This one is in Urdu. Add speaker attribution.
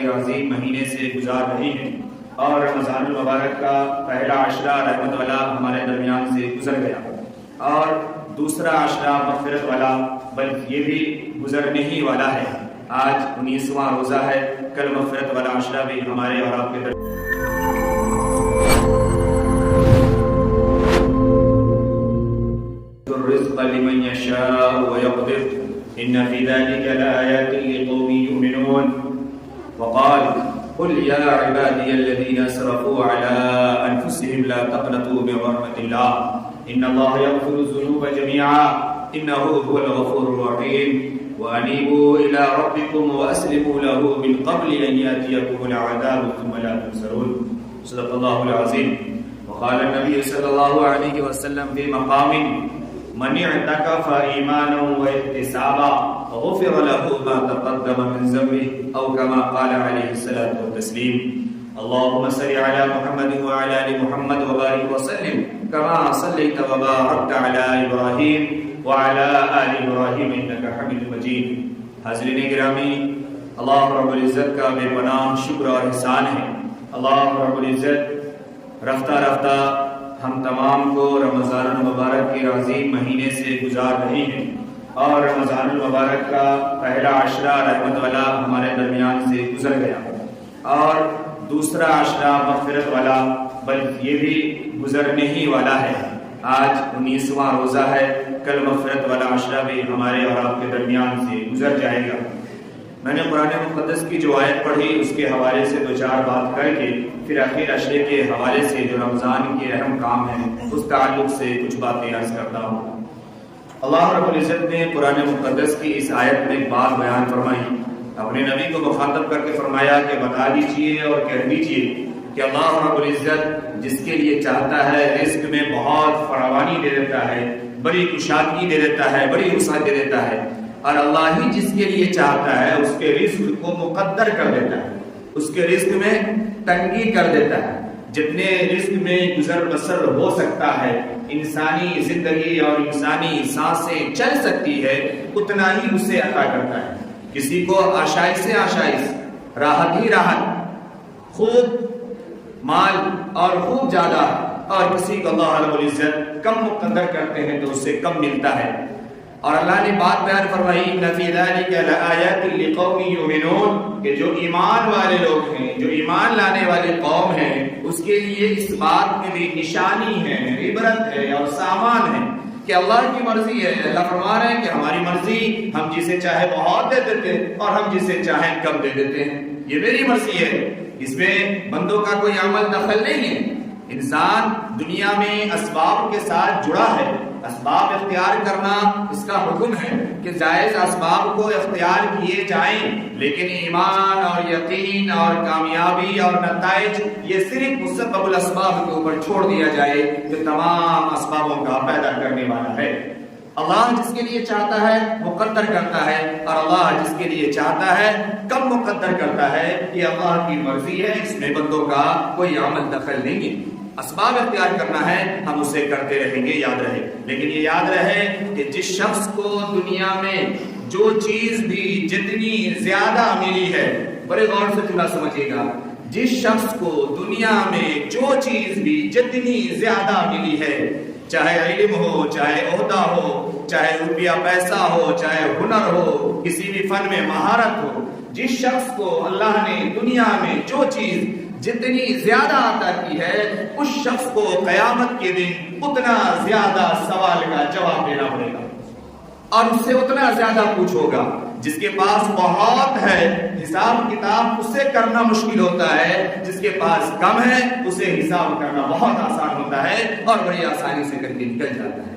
Speaker 1: کے عظیم مہینے سے گزار رہے ہیں اور رمضان المبارک کا پہلا عشرہ رحمت والا ہمارے درمیان سے گزر گیا اور دوسرا عشرہ مغفرت والا بلکہ یہ بھی گزرنے ہی والا ہے۔ آج 19واں روزہ ہے، کل مغفرت والا عشرہ بھی ہمارے اور آپ کے درمیان الرزق لمن يشاء ويقدر إن في ذلك لآيات لقوم يؤمنون وقال قل يا عبادي الذين اسرفوا على أنفسهم لا تقنطوا من رحمة الله إن الله يغفر الذنوب جميعا إنه هو الغفور الرحيم وأنيبوا إلى ربكم وأسلموا له من قبل أن يأتيكم العذاب ثم لا تنصرون صدق الله العظيم وقال النبي صلى الله عليه وسلم في مقام من اعتكف ایمانا واحتسابا غفر له ما تقدم من ذنبه او كما قال عليه الصلاة والتسليم اللهم صل على محمد وعلى ال محمد وبارك وسلم كما صليت وباركت على ابراهيم وعلى ال ابراهيم انك حميد مجيد۔ حاضرین گرامی، اللہ رب العزت کا بے پناہ شکر اور احسان ہے۔ اللہ رب العزت رفتہ رفتہ ہم تمام کو رمضان المبارک کے عظیم مہینے سے گزار رہے ہیں اور رمضان المبارک کا پہلا عشرہ رحمت والا ہمارے درمیان سے گزر گیا اور دوسرا عشرہ مغفرت والا بلکہ یہ بھی گزرنے ہی والا ہے۔ آج 19واں روزہ ہے، کل مغفرت والا عشرہ بھی ہمارے اور آپ کے درمیان سے گزر جائے گا۔ میں نے قرآن مقدس کی جو آیت پڑھی اس کے حوالے سے دو چار بات کر کے پھر آخر عشرے کے حوالے سے جو رمضان کے اہم کام ہیں اس تعلق سے کچھ باتیں عرض کرتا ہوں۔ اللہ رب العزت نے قرآن مقدس کی اس آیت میں ایک بات بیان فرمائی، اپنے نبی کو مخاطب کر کے فرمایا کہ بتا دیجئے اور کہہ دیجئے کہ اللہ رب العزت جس کے لیے چاہتا ہے رزق میں بہت فراوانی دے دیتا ہے، بڑی کشادگی دے دیتا ہے، بڑی وسعت دے دیتا ہے، اور اللہ ہی جس کے لیے چاہتا ہے اس کے رزق کو مقدر کر دیتا ہے، اس کے رزق میں تنگی کر دیتا ہے۔ جتنے رزق میں گزر بسر ہو سکتا ہے، انسانی زندگی اور انسانی سانسیں چل سکتی ہے، اتنا ہی اسے عطا کرتا ہے۔ کسی کو آشائش سے آشائش، راحت ہی راحت، خوب مال اور خوب زیادہ، اور کسی کو اللہ رب العزت کم مقدر کرتے ہیں تو اس سے کم ملتا ہے۔ اور اللہ نے بات بیان فرمائی ان فی ذلک لآیات لقوم یؤمنون کہ جو ایمان والے لوگ ہیں، جو ایمان لانے والے قوم ہیں، اس کے لیے اس بات میں بھی نشانی ہے، عبرت ہے اور سامان ہے کہ اللہ کی مرضی ہے۔ اللہ فرما رہے ہیں کہ ہماری مرضی، ہم جسے چاہے بہت دے دیتے ہیں اور ہم جسے چاہیں کم دے دیتے ہیں، یہ میری مرضی ہے، اس میں بندوں کا کوئی عمل دخل نہیں ہے۔ انسان دنیا میں اسباب کے ساتھ جڑا ہے، اسباب اختیار کرنا اس کا حکم ہے کہ جائز اسباب کو اختیار کیے جائیں، لیکن ایمان اور یقین اور کامیابی اور نتائج یہ صرف مسبب الاسباب کے اوپر چھوڑ دیا جائے کہ تمام اسبابوں کا پیدا کرنے والا ہے۔ اللہ جس کے لیے چاہتا ہے مقدر کرتا ہے، اور اللہ جس کے لیے چاہتا ہے کم مقدر کرتا ہے، یہ اللہ کی مرضی ہے، اس میں بندوں کا کوئی عمل دخل نہیں ہے۔ اسباب اختیار کرنا ہے، ہم اسے کرتے رہیں گے، یاد رہے، لیکن یہ یاد رہے کہ جس شخص کو دنیا میں جو چیز بھی جتنی زیادہ ملی ہے، بڑے غور سے تھوڑا سمجھیے گا، جس شخص کو دنیا میں جو چیز بھی جتنی زیادہ ملی ہے، چاہے علم ہو، چاہے عہدہ ہو، چاہے روپیہ پیسہ ہو، چاہے ہنر ہو، کسی بھی فن میں مہارت ہو، جس شخص کو اللہ نے دنیا میں جو چیز جتنی زیادہ عطا کی ہے، اس شخص کو قیامت کے دن اتنا زیادہ سوال کا جواب دینا پڑے گا اور اس سے اتنا زیادہ کچھ ہوگا۔ جس کے پاس بہت ہے، حساب کتاب اسے کرنا مشکل ہوتا ہے، جس کے پاس کم ہے اسے حساب کرنا بہت آسان ہوتا ہے اور بڑی آسانی سے کر کے نکل جاتا ہے۔